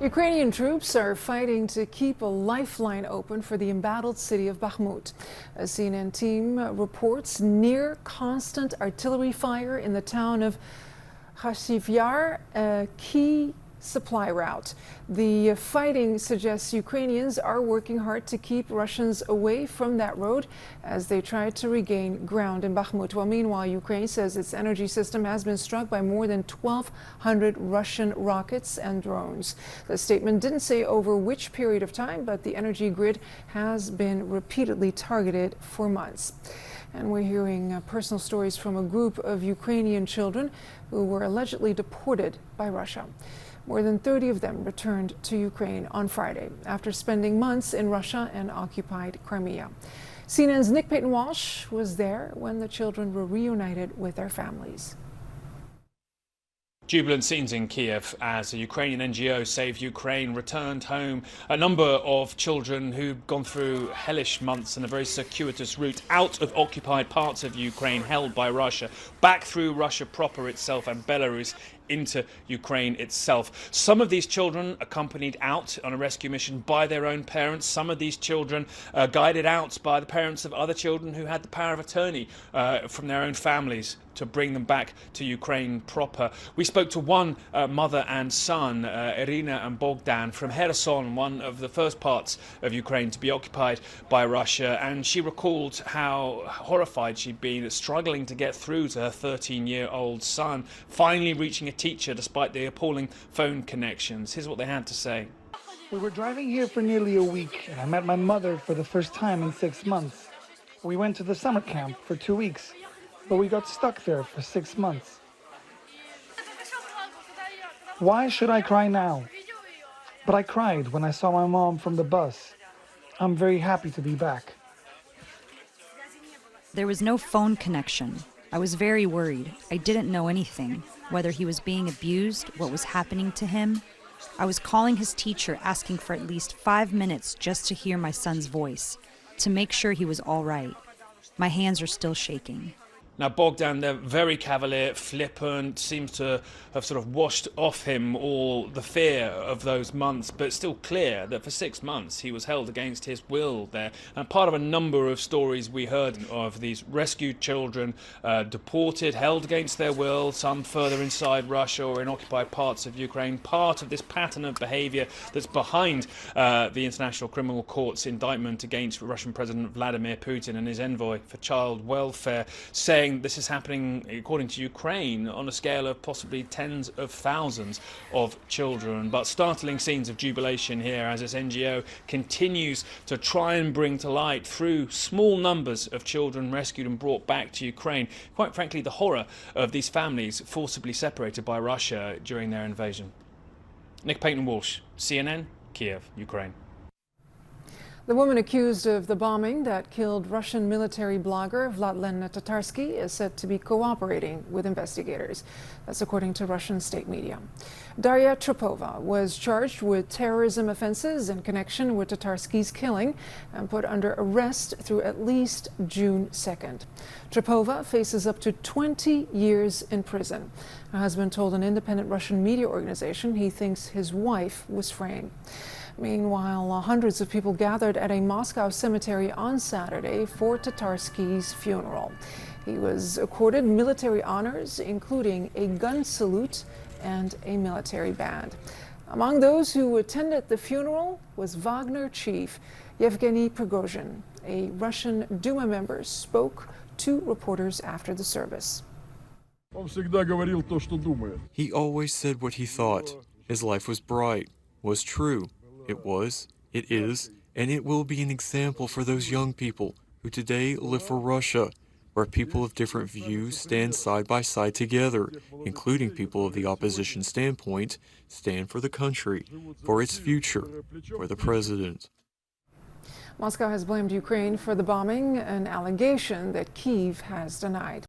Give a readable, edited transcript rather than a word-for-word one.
Ukrainian troops are fighting to keep a lifeline open for the embattled city of Bakhmut. A CNN team reports near constant artillery fire in the town of Khashiv Yar, a key supply route. The fighting suggests Ukrainians are working hard to keep Russians away from that road as they try to regain ground in Bakhmut. Well, meanwhile, Ukraine says its energy system has been struck by more than 1,200 Russian rockets and drones. The statement didn't say over which period of time, but the energy grid has been repeatedly targeted for months. And we're hearing personal stories from a group of Ukrainian children who were allegedly deported by Russia. More than 30 of them returned to Ukraine on Friday after spending months in Russia and occupied Crimea. CNN's Nick Payton-Walsh was there when the children were reunited with their families. Jubilant scenes in Kiev as a Ukrainian NGO Save Ukraine returned home a number of children who'd gone through hellish months and a very circuitous route out of occupied parts of Ukraine held by Russia, back through Russia proper itself and Belarus into Ukraine itself. Some of these children accompanied out on a rescue mission by their own parents. Some of these children guided out by the parents of other children who had the power of attorney from their own families to bring them back to Ukraine proper. We spoke to one mother and son, Irina and Bogdan, from Kherson, one of the first parts of Ukraine to be occupied by Russia, and she recalled how horrified she'd been struggling to get through to her 13-year-old son, finally reaching a teacher despite the appalling phone connections. Here's what they had to say. We were driving here for nearly a week, and I met my mother for the first time in 6 months. We went to the summer camp for 2 weeks, but we got stuck there for 6 months. Why should I cry now? But I cried when I saw my mom from the bus. I'm very happy to be back. There was no phone connection. I was very worried. I didn't know anything, whether he was being abused, what was happening to him. I was calling his teacher, asking for at least 5 minutes just to hear my son's voice, to make sure he was all right. My hands are still shaking. Now, Bogdan, they're very cavalier, flippant, seems to have sort of washed off him all the fear of those months, but it's still clear that for 6 months he was held against his will there. And part of a number of stories we heard of these rescued children deported, held against their will, some further inside Russia or in occupied parts of Ukraine, part of this pattern of behavior that's behind the International Criminal Court's indictment against Russian President Vladimir Putin and his envoy for child welfare, saying this is happening, according to Ukraine, on a scale of possibly tens of thousands of children. But startling scenes of jubilation here as this NGO continues to try and bring to light, through small numbers of children rescued and brought back to Ukraine, quite frankly, the horror of these families forcibly separated by Russia during their invasion. Nick Payton-Walsh, CNN, Kiev, Ukraine. The woman accused of the bombing that killed Russian military blogger Vladlen Tatarsky is said to be cooperating with investigators. That's according to Russian state media. Daria Trepova was charged with terrorism offenses in connection with Tatarsky's killing and put under arrest through at least June 2nd. Trepova faces up to 20 years in prison. Her husband told an independent Russian media organization he thinks his wife was framed. Meanwhile, hundreds of people gathered at a Moscow cemetery on Saturday for Tatarsky's funeral. He was accorded military honors, including a gun salute and a military band. Among those who attended the funeral was Wagner chief Yevgeny Prigozhin. A Russian Duma member spoke to reporters after the service. He always said what he thought. His life was bright, was true. It was, it is, and it will be an example for those young people who today live for Russia, where people of different views stand side by side together, including people of the opposition standpoint, stand for the country, for its future, for the president. Moscow has blamed Ukraine for the bombing, an allegation that Kyiv has denied.